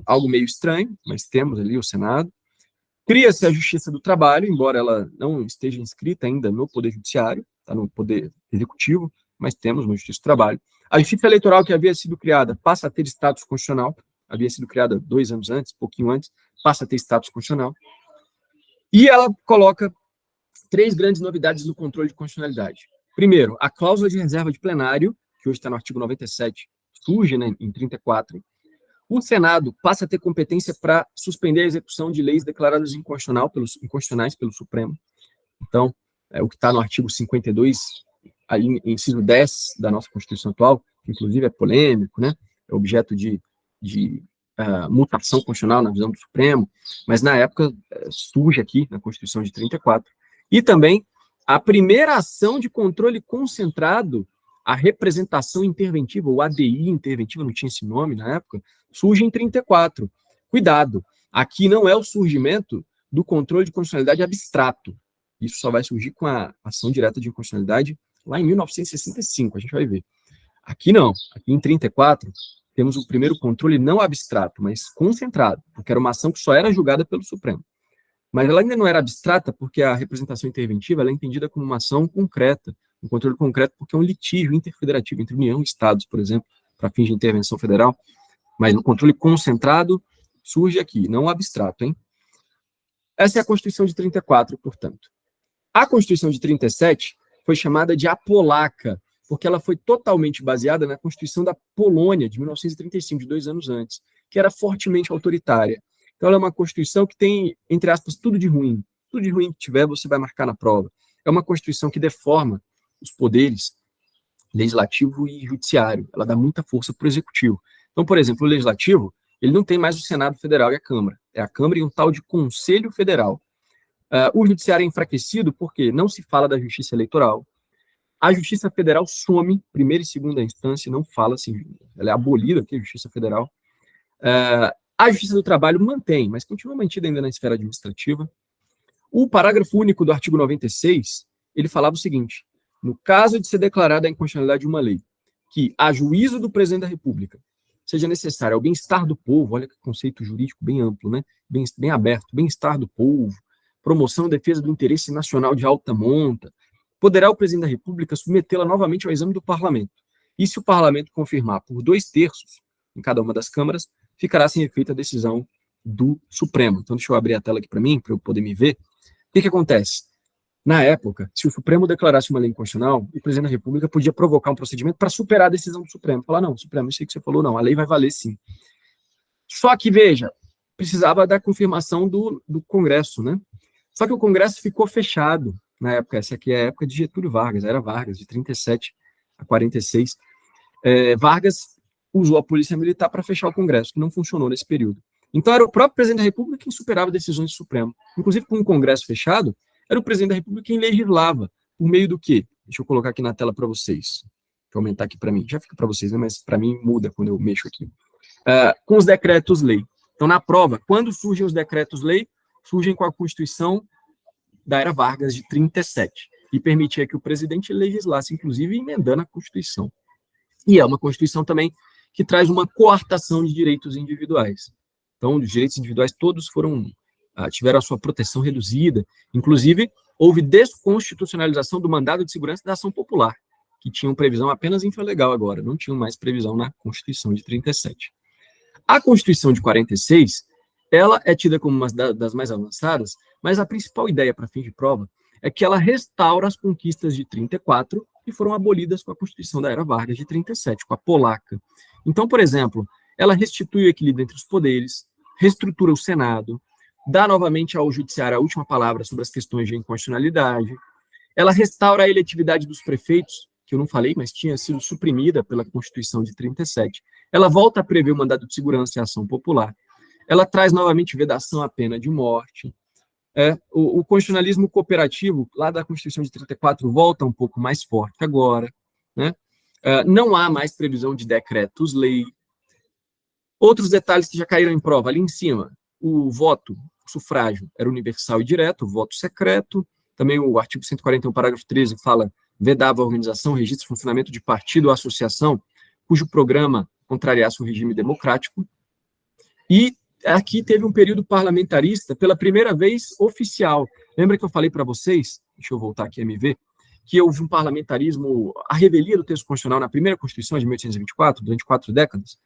Algo meio estranho, mas temos ali o Senado. Cria-se a Justiça do Trabalho, embora ela não esteja inscrita ainda no Poder Judiciário, está no Poder Executivo, mas temos uma Justiça do Trabalho. A Justiça Eleitoral, que havia sido criada, passa a ter status constitucional, havia sido criada 2 anos antes, pouquinho antes, passa a ter status constitucional. E ela coloca 3 grandes novidades no controle de constitucionalidade. Primeiro, a cláusula de reserva de plenário, que hoje está no artigo 97, surge, né, em 34. O Senado passa a ter competência para suspender a execução de leis declaradas inconstitucionais pelo Supremo. Então, o que está no artigo 52, ali, inciso 10 da nossa Constituição atual, que inclusive é polêmico, né? É objeto de mutação constitucional na visão do Supremo, mas na época surge aqui na Constituição de 34. E também a primeira ação de controle concentrado, a representação interventiva, ou ADI interventiva, não tinha esse nome na época, surge em 34. Cuidado, aqui não é o surgimento do controle de constitucionalidade abstrato. Isso só vai surgir com a ação direta de inconstitucionalidade lá em 1965, a gente vai ver. Aqui não, aqui em 34, temos o primeiro controle não abstrato, mas concentrado, porque era uma ação que só era julgada pelo Supremo. Mas ela ainda não era abstrata, porque a representação interventiva ela é entendida como uma ação concreta, um controle concreto, porque é um litígio interfederativo entre União e Estados, por exemplo, para fins de intervenção federal. Mas o controle concentrado surge aqui, não abstrato, hein? Essa é a Constituição de 34, portanto. A Constituição de 37 foi chamada de apolaca, porque ela foi totalmente baseada na Constituição da Polônia, de 1935, de 2 anos antes, que era fortemente autoritária. Então, ela é uma Constituição que tem, entre aspas, tudo de ruim. Tudo de ruim que tiver, você vai marcar na prova. É uma Constituição que deforma os poderes legislativo e judiciário. Ela dá muita força para o executivo. Então, por exemplo, o legislativo, ele não tem mais o Senado Federal e a Câmara. É a Câmara e um tal de Conselho Federal. O judiciário é enfraquecido porque não se fala da justiça eleitoral. A Justiça Federal some, primeira e segunda instância, não fala assim, ela é abolida aqui, a Justiça Federal. A Justiça do Trabalho mantém, mas continua mantida ainda na esfera administrativa. O parágrafo único do artigo 96, ele falava o seguinte: no caso de ser declarada a inconstitucionalidade de uma lei, que, a juízo do presidente da República, seja necessário ao bem-estar do povo, olha que conceito jurídico bem amplo, né? Bem aberto, bem-estar do povo, promoção e defesa do interesse nacional de alta monta, poderá o presidente da República submetê-la novamente ao exame do parlamento. E se o parlamento confirmar por 2/3 em cada uma das câmaras, ficará sem efeito a decisão do Supremo. Então, deixa eu abrir a tela aqui para mim, para eu poder me ver. O que acontece? Na época, se o Supremo declarasse uma lei inconstitucional, o presidente da República podia provocar um procedimento para superar a decisão do Supremo. Falar, não, Supremo, isso aí que você falou, não, a lei vai valer sim. Só que, veja, precisava da confirmação do Congresso, né? Só que o Congresso ficou fechado na época. Essa aqui é a época de Getúlio Vargas, era Vargas, de 37 a 46. Vargas usou a polícia militar para fechar o Congresso, que não funcionou nesse período. Então, era o próprio presidente da República quem superava decisões do Supremo. Inclusive, com o Congresso fechado, era o presidente da República quem legislava. Por meio do quê? Deixa eu colocar aqui na tela para vocês. Deixa eu aumentar aqui para mim. Já fica para vocês, né? Mas para mim muda quando eu mexo aqui. Com os decretos-lei. Então, na prova, quando surgem os decretos-lei, surgem com a Constituição da Era Vargas, de 37, e permitia que o presidente legislasse, inclusive emendando a Constituição. E é uma Constituição também que traz uma coartação de direitos individuais. Então, os direitos individuais todos tiveram a sua proteção reduzida. Inclusive, houve desconstitucionalização do mandado de segurança da ação popular, que tinham previsão apenas infralegal agora, não tinham mais previsão na Constituição de 37. A Constituição de 46, ela é tida como uma das mais avançadas, mas a principal ideia para fim de prova é que ela restaura as conquistas de 34 que foram abolidas com a Constituição da Era Vargas de 37, com a polaca. Então, por exemplo, ela restitui o equilíbrio entre os poderes, reestrutura o Senado, dá novamente ao judiciário a última palavra sobre as questões de inconstitucionalidade, ela restaura a eletividade dos prefeitos, que eu não falei, mas tinha sido suprimida pela Constituição de 37. Ela volta a prever o mandado de segurança e a ação popular. Ela traz novamente vedação à pena de morte. O constitucionalismo cooperativo, lá da Constituição de 34, volta um pouco mais forte agora, né? Não há mais previsão de decretos-lei. Outros detalhes que já caíram em prova, ali em cima, o voto, o sufrágio era universal e direto, o voto secreto, também o artigo 141, parágrafo 13, fala, vedava a organização, registro e funcionamento de partido ou associação, cujo programa contrariasse o regime democrático. E aqui teve um período parlamentarista, pela primeira vez, oficial. Lembra que eu falei para vocês, deixa eu voltar aqui a me ver, que houve um parlamentarismo, a revelia do texto constitucional na primeira Constituição de 1824, durante 4 décadas?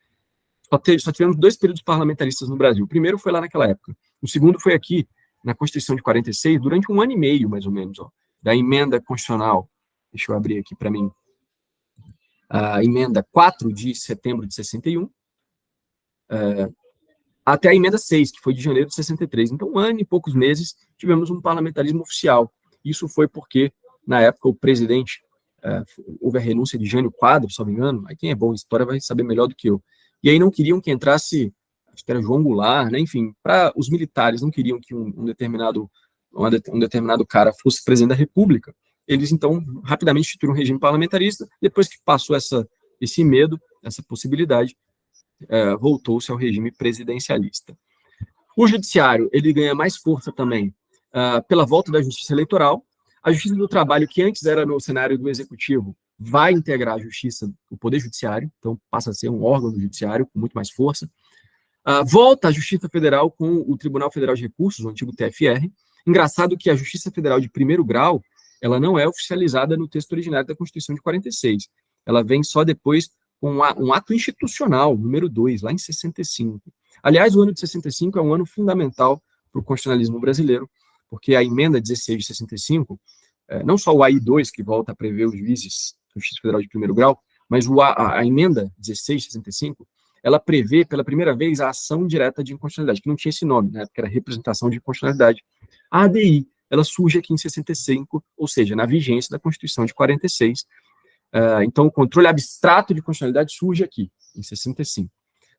Só tivemos 2 períodos parlamentaristas no Brasil. O primeiro foi lá naquela época. O segundo foi aqui, na Constituição de 46, durante 1 ano e meio, mais ou menos, da emenda constitucional. Deixa eu abrir aqui para mim. A emenda 4 de setembro de 61, até a emenda 6, que foi de janeiro de 63. Então, 1 ano e poucos meses, tivemos um parlamentarismo oficial. Isso foi porque, na época, o presidente, houve a renúncia de Jânio Quadros, se não me engano, aí quem é bom em história vai saber melhor do que eu. E aí não queriam que entrasse, acho que era João Goulart, né? Enfim, para os militares não queriam que um determinado cara fosse presidente da República. Eles, então, rapidamente instituíram um regime parlamentarista. Depois que passou esse medo, essa possibilidade, voltou-se ao regime presidencialista. O judiciário, ele ganha mais força também pela volta da justiça eleitoral. A justiça do trabalho, que antes era no cenário do executivo, vai integrar a justiça, o poder judiciário, então passa a ser um órgão do judiciário com muito mais força. Volta a Justiça Federal com o Tribunal Federal de Recursos, o antigo TFR. Engraçado que a Justiça Federal de primeiro grau, ela não é oficializada no texto originário da Constituição de 46. Ela vem só depois com um ato institucional, número 2, lá em 65. Aliás, o ano de 65 é um ano fundamental para o constitucionalismo brasileiro, porque a emenda 16 de 65, não só o AI2, que volta a prever os juízes da Justiça Federal de primeiro grau, mas a emenda 16 de 65, ela prevê, pela primeira vez, a ação direta de inconstitucionalidade, que não tinha esse nome, né, porque era representação de inconstitucionalidade. A ADI, ela surge aqui em 65, ou seja, na vigência da Constituição de 46. Então, o controle abstrato de constitucionalidade surge aqui, em 65.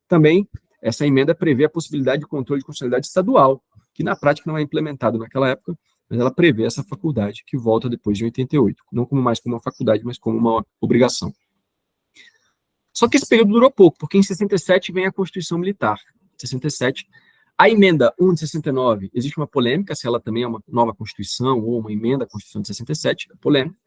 Também, essa emenda prevê a possibilidade de controle de constitucionalidade estadual, que na prática não é implementado naquela época, mas ela prevê essa faculdade, que volta depois de 88, não mais como uma faculdade, mas como uma obrigação. Só que esse período durou pouco, porque em 67 vem a Constituição Militar. 67, a emenda 1 de 69, existe uma polêmica se ela também é uma nova Constituição ou uma emenda à Constituição de 67, é polêmica.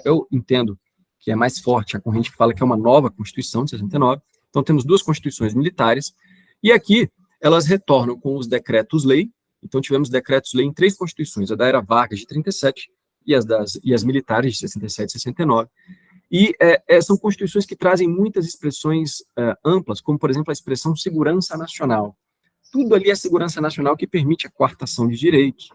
Eu entendo que é mais forte a corrente que fala que é uma nova Constituição de 69. Então, temos 2 constituições militares, e aqui elas retornam com os decretos-lei. Então, tivemos decretos-lei em 3 constituições, a da era Vargas, de 37, e as militares, de 67 e 69. E são constituições que trazem muitas expressões amplas, como, por exemplo, a expressão segurança nacional. Tudo ali é segurança nacional que permite a coartação de direitos,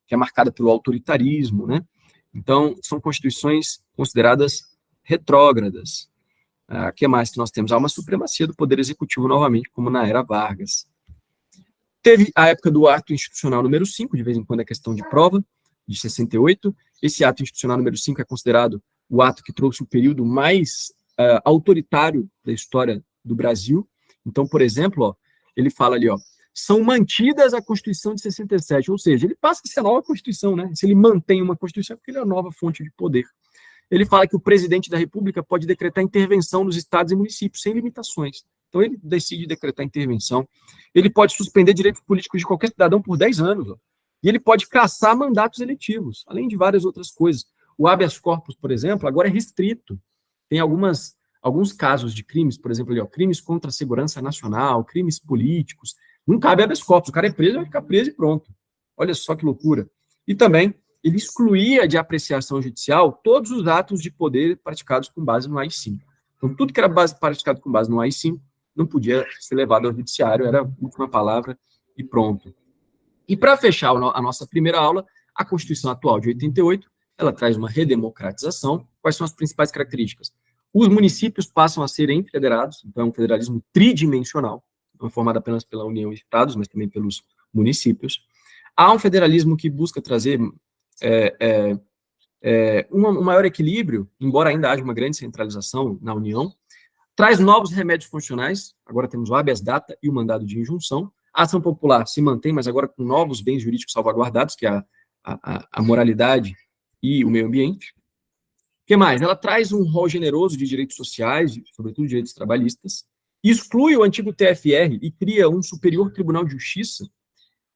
que é marcada pelo autoritarismo, né? Então, são constituições consideradas retrógradas. O que mais que nós temos? Há uma supremacia do Poder Executivo novamente, como na era Vargas. Teve a época do ato institucional número 5, de vez em quando é questão de prova, de 68. Esse ato institucional número 5 é considerado o ato que trouxe o período mais autoritário da história do Brasil. Então, por exemplo, ele fala ali, são mantidas a Constituição de 67, ou seja, ele passa a ser a nova Constituição, né? Se ele mantém uma Constituição, é porque ele é a nova fonte de poder. Ele fala que o presidente da República pode decretar intervenção nos estados e municípios, sem limitações. Então, ele decide decretar intervenção. Ele pode suspender direitos políticos de qualquer cidadão por 10 anos. E ele pode cassar mandatos eletivos, além de várias outras coisas. O habeas corpus, por exemplo, agora é restrito. Tem alguns casos de crimes, por exemplo, ali, crimes contra a segurança nacional, crimes políticos. Não cabe habeas corpus. O cara é preso, vai ficar preso e pronto. Olha só que loucura. E também, ele excluía de apreciação judicial todos os atos de poder praticados com base no AI-5. Então, tudo que era praticado com base no AI-5 não podia ser levado ao judiciário, era a última palavra e pronto. E para fechar a nossa primeira aula, a Constituição atual de 88, ela traz uma redemocratização. Quais são as principais características? Os municípios passam a serem federados, então é um federalismo tridimensional, não é formado apenas pela União e Estados, mas também pelos municípios. Há um federalismo que busca trazer um maior equilíbrio, embora ainda haja uma grande centralização na União, traz novos remédios constitucionais, agora temos o habeas data e o mandado de injunção. A ação popular se mantém, mas agora com novos bens jurídicos salvaguardados, que é a moralidade e o meio ambiente. que mais? Ela traz um rol generoso de direitos sociais, sobretudo direitos trabalhistas, exclui o antigo TFR e cria um Superior Tribunal de Justiça,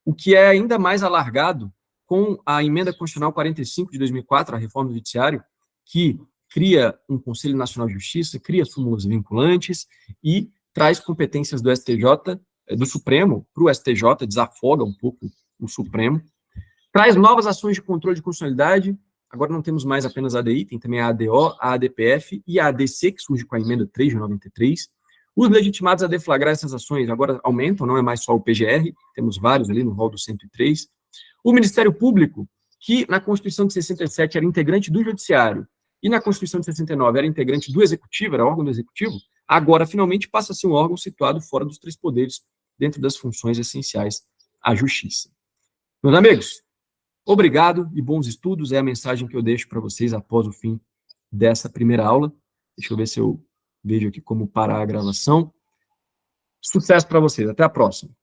o que é ainda mais alargado com a Emenda Constitucional 45 de 2004, a reforma do Judiciário, que cria um Conselho Nacional de Justiça, cria súmulas vinculantes e traz competências do STJ, do Supremo, para o STJ, desafoga um pouco o Supremo, traz novas ações de controle de constitucionalidade. Agora não temos mais apenas a ADI, tem também a ADO, a ADPF e a ADC, que surge com a emenda 3 de 93. Os legitimados a deflagrar essas ações agora aumentam, não é mais só o PGR, temos vários ali no rol do 103. O Ministério Público, que na Constituição de 67 era integrante do Judiciário e na Constituição de 69 era integrante do Executivo, era órgão do Executivo, agora finalmente passa a ser um órgão situado fora dos três poderes, dentro das funções essenciais à Justiça. Meus amigos, obrigado e bons estudos, é a mensagem que eu deixo para vocês após o fim dessa primeira aula. Deixa eu ver se eu vejo aqui como parar a gravação. Sucesso para vocês, até a próxima.